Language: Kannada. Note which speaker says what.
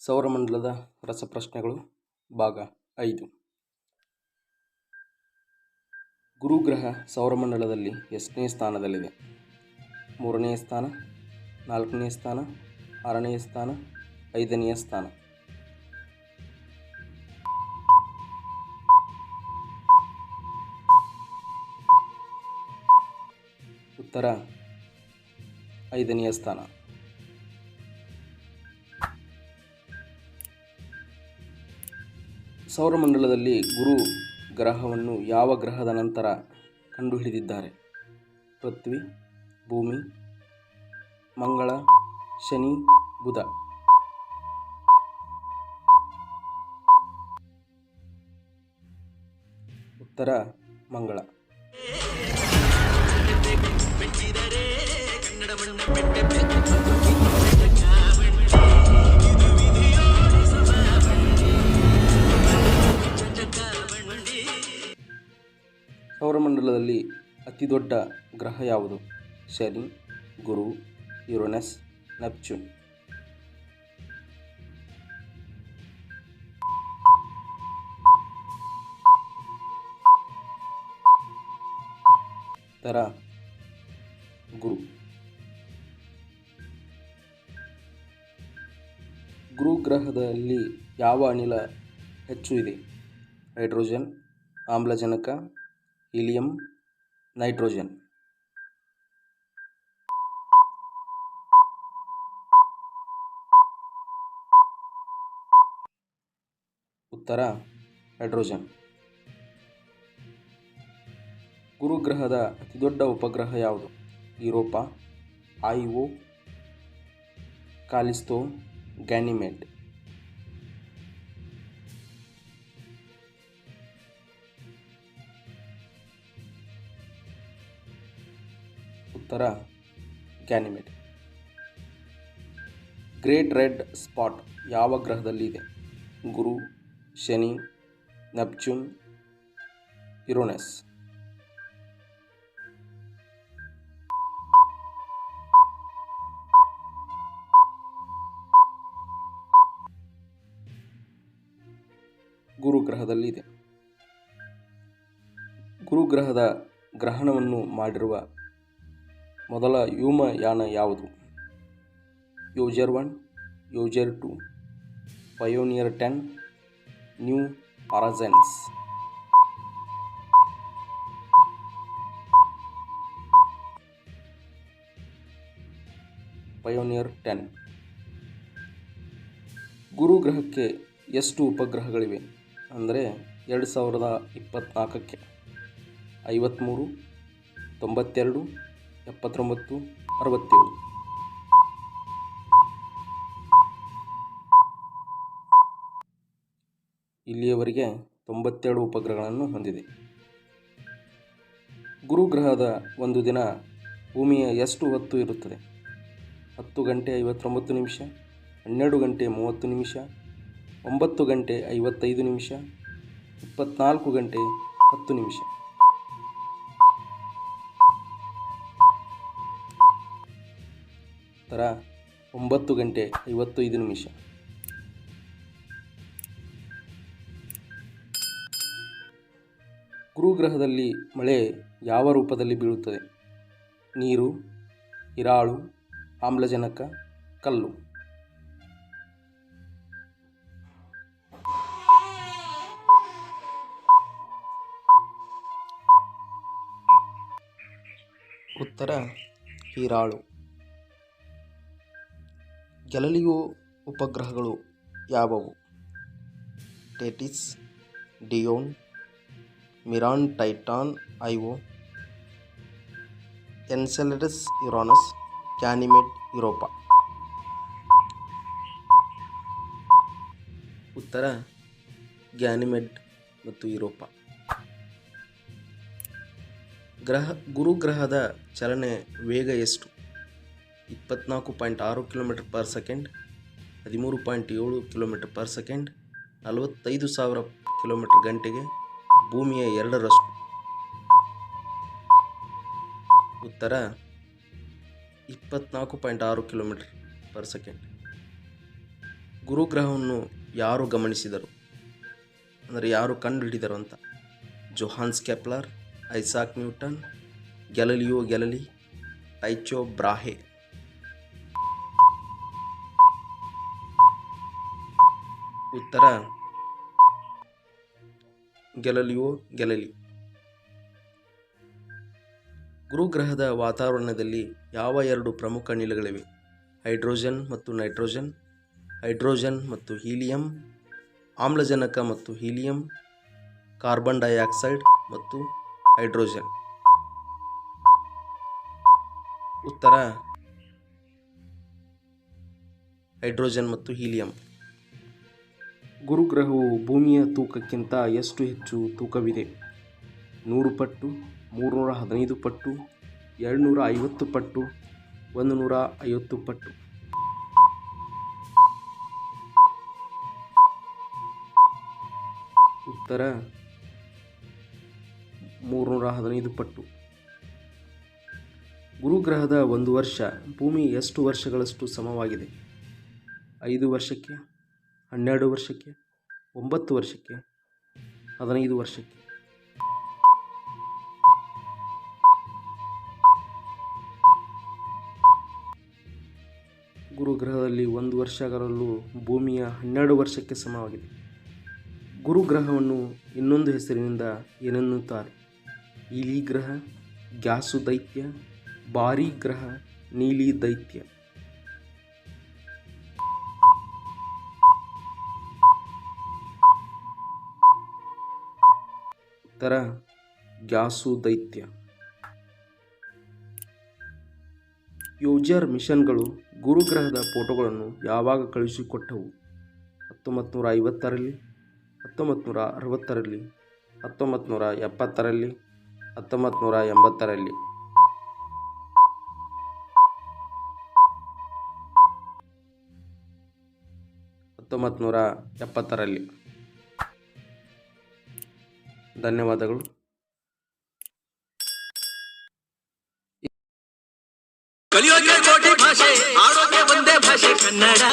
Speaker 1: ಸೌರಮಂಡಲದ ರಸಪ್ರಶ್ನೆಗಳು ಭಾಗ 5. ಗುರುಗ್ರಹ ಸೌರಮಂಡಲದಲ್ಲಿ ಎಷ್ಟನೇ ಸ್ಥಾನದಲ್ಲಿದೆ? 3ನೇ ಸ್ಥಾನ, 4ನೇ ಸ್ಥಾನ, 6ನೇ ಸ್ಥಾನ, 5ನೇ ಸ್ಥಾನ. ಉತ್ತರ 5ನೇ ಸ್ಥಾನ. ಸೌರಮಂಡಲದಲ್ಲಿ ಗುರು ಗ್ರಹವನ್ನು ಯಾವ ಗ್ರಹದ ನಂತರ ಕಂಡುಹಿಡಿದಿದ್ದಾರೆ? ಪೃಥ್ವಿ, ಭೂಮಿ, ಮಂಗಳ, ಶನಿ, ಬುಧ. ಉತ್ತರ ಮಂಗಳ. ಸೌರಮಂಡಲದಲ್ಲಿ ಅತಿ ದೊಡ್ಡ ಗ್ರಹ ಯಾವುದು? ಶನಿ, ಗುರು, ಯುರೇನಸ್, ನೆಪ್ಚೂನ್. ಉತ್ತರ ಗುರು. ಗುರುಗ್ರಹದಲ್ಲಿ ಯಾವ ಅನಿಲ ಹೆಚ್ಚು ಇದೆ? ಹೈಡ್ರೋಜನ್, ಆಮ್ಲಜನಕ, ಹೀಲಿಯಂ, ನೈಟ್ರೋಜನ್. ಉತ್ತರ ಹೈಡ್ರೋಜನ್. ಗುರುಗ್ರಹದ ಅತಿದೊಡ್ಡ ಉಪಗ್ರಹ ಯಾವುದು? Europa, IO, ಕಾಲಿಸ್ಟೋ, Ganymede. ಉತ್ತರ ಗ್ಯಾನಿಮೇಡ್. ಗ್ರೇಟ್ ರೆಡ್ ಸ್ಪಾಟ್ ಯಾವ ಗ್ರಹದಲ್ಲಿ ಇದೆ? ಗುರು, ಶನಿ, ನೆಪ್ಚೂನ್, ಯುರೇನಸ್. ಗುರುಗ್ರಹದಲ್ಲಿದೆ. ಗುರುಗ್ರಹದ ಗ್ರಹಣವನ್ನು ಮಾಡಿರುವ ಮೊದಲ ವ್ಯೋಮಯಾನ ಯಾವುದು? ಯೋಜರ್ 1, ಯೋಜರ್ 2, ಪಯೋನಿಯರ್ 10, ನ್ಯೂ ಹಾರೈಝನ್ಸ್. ಪಯೋನಿಯರ್ 10. ಗುರುಗ್ರಹಕ್ಕೆ ಎಷ್ಟು ಉಪಗ್ರಹಗಳಿವೆ? ಅಂದರೆ 2024ಕ್ಕೆ 53, 92, 79, 67. ಇಲ್ಲಿಯವರೆಗೆ 92 ಉಪಗ್ರಹಗಳನ್ನು ಹೊಂದಿದೆ. ಗುರುಗ್ರಹದ ಒಂದು ದಿನ ಭೂಮಿಯ ಎಷ್ಟು ಹೊತ್ತು ಇರುತ್ತದೆ? 10 ಗಂಟೆ 59 ನಿಮಿಷ, 12 ಗಂಟೆ 30 ನಿಮಿಷ, 9 ಗಂಟೆ 55 ನಿಮಿಷ, 24 ಗಂಟೆ 10 ನಿಮಿಷ. ಉತ್ತರ 9 ಗಂಟೆ 55 ನಿಮಿಷ. ಗುರುಗ್ರಹದಲ್ಲಿ ಮಳೆ ಯಾವ ರೂಪದಲ್ಲಿ ಬೀಳುತ್ತದೆ? ನೀರು, ಹಿರಾಳು, ಆಮ್ಲಜನಕ, ಕಲ್ಲು. ಉತ್ತರ ಹಿರಾಳು. ಗ್ಯಾಲಿಲಿಯೋ ಉಪಗ್ರಹಗಳು ಯಾವುವು? ಟೆಟಿಸ್, ಡಿಯೋನ್, Miran, Titan, IO, Enceladus, Uranus, Ganymede, Europa. ಉತ್ತರ ಗ್ಯಾನಿಮೇಡ್ ಮತ್ತು ಯುರೋಪಾ. ಗುರುಗ್ರಹದ ಚಲನೆ ವೇಗ ಎಷ್ಟು? 24.6 km/s, 13.7 km/s, 45,000 km/ಗಂಟೆಗೆ, ಭೂಮಿಯ 2ರಷ್ಟು. ಉತ್ತರ 24.6 km/s. ಗುರುಗ್ರಹವನ್ನು ಯಾರು ಗಮನಿಸಿದರು ಅಂದರೆ ಯಾರು ಕಂಡುಹಿಡಿದರು ಅಂತ? ಜೊಹಾನ್ಸ್ ಕೆಪ್ಲರ್, ಐಸಾಕ್ ನ್ಯೂಟನ್, ಗ್ಯಾಲಿಲಿಯೋ ಗ್ಯಾಲಿಲಿ, ಟೈಚೋ ಬ್ರಾಹೆ. ಉತ್ತರ ಗ್ಯಾಲಿಲಿಯೋ ಗ್ಯಾಲಿಲಿ. ಗುರುಗ್ರಹದ ವಾತಾವರಣದಲ್ಲಿ ಯಾವ ಎರಡು ಪ್ರಮುಖ ಅನಿಲಗಳಿವೆ? ಹೈಡ್ರೋಜನ್ ಮತ್ತು ನೈಟ್ರೋಜನ್, ಹೈಡ್ರೋಜನ್ ಮತ್ತು ಹೀಲಿಯಂ, ಆಮ್ಲಜನಕ ಮತ್ತು ಹೀಲಿಯಂ, ಕಾರ್ಬನ್ ಡೈಆಕ್ಸೈಡ್ ಮತ್ತು ಹೈಡ್ರೋಜನ್. ಉತ್ತರ ಹೈಡ್ರೋಜನ್ ಮತ್ತು ಹೀಲಿಯಂ. ಗುರುಗ್ರಹವು ಭೂಮಿಯ ತೂಕಕ್ಕಿಂತ ಎಷ್ಟು ಹೆಚ್ಚು ತೂಕವಿದೆ? 100 ಪಟ್ಟು, 315 ಪಟ್ಟು, 250 ಪಟ್ಟು, 150 ಪಟ್ಟು. ಉತ್ತರ 315 ಪಟ್ಟು. ಗುರುಗ್ರಹದ ಒಂದು ವರ್ಷ ಭೂಮಿ ಎಷ್ಟು ವರ್ಷಗಳಷ್ಟು ಸಮವಾಗಿದೆ? 5 ವರ್ಷಕ್ಕೆ, 12 ವರ್ಷಕ್ಕೆ, 9 ವರ್ಷಕ್ಕೆ, 15 ವರ್ಷಕ್ಕೆ. ಗುರುಗ್ರಹದಲ್ಲಿ ಒಂದು ವರ್ಷಗಳಲ್ಲೂ ಭೂಮಿಯ 12 ವರ್ಷಕ್ಕೆ ಸಮವಾಗಿದೆ. ಗುರುಗ್ರಹವನ್ನು ಇನ್ನೊಂದು ಹೆಸರಿನಿಂದ ಏನೆನ್ನುತ್ತಾರೆ? ಈಲಿ ಗ್ರಹ, ಗ್ಯಾಸು ದೈತ್ಯ, ಭಾರೀ ಗ್ರಹ, ನೀಲಿ ದೈತ್ಯ. ಉತ್ತರ ಗ್ಯಾಸು ದೈತ್ಯ. ಯೋಜರ್ ಮಿಷನ್ಗಳು ಗುರುಗ್ರಹದ ಫೋಟೋಗಳನ್ನು ಯಾವಾಗ ಕಳುಹಿಸಿಕೊಟ್ಟವು? 1950ರಲ್ಲಿ, 1960ರಲ್ಲಿ, 1970ರಲ್ಲಿ, 1980ರಲ್ಲಿ. 1970ರಲ್ಲಿ. ಧನ್ಯವಾದಗಳು.
Speaker 2: ಕಲಿಯೋಕೆ ಕೋಟಿ ಭಾಷೆ, ಆಡೋಕೆ ಒಂದೇ ಭಾಷೆ ಕನ್ನಡ.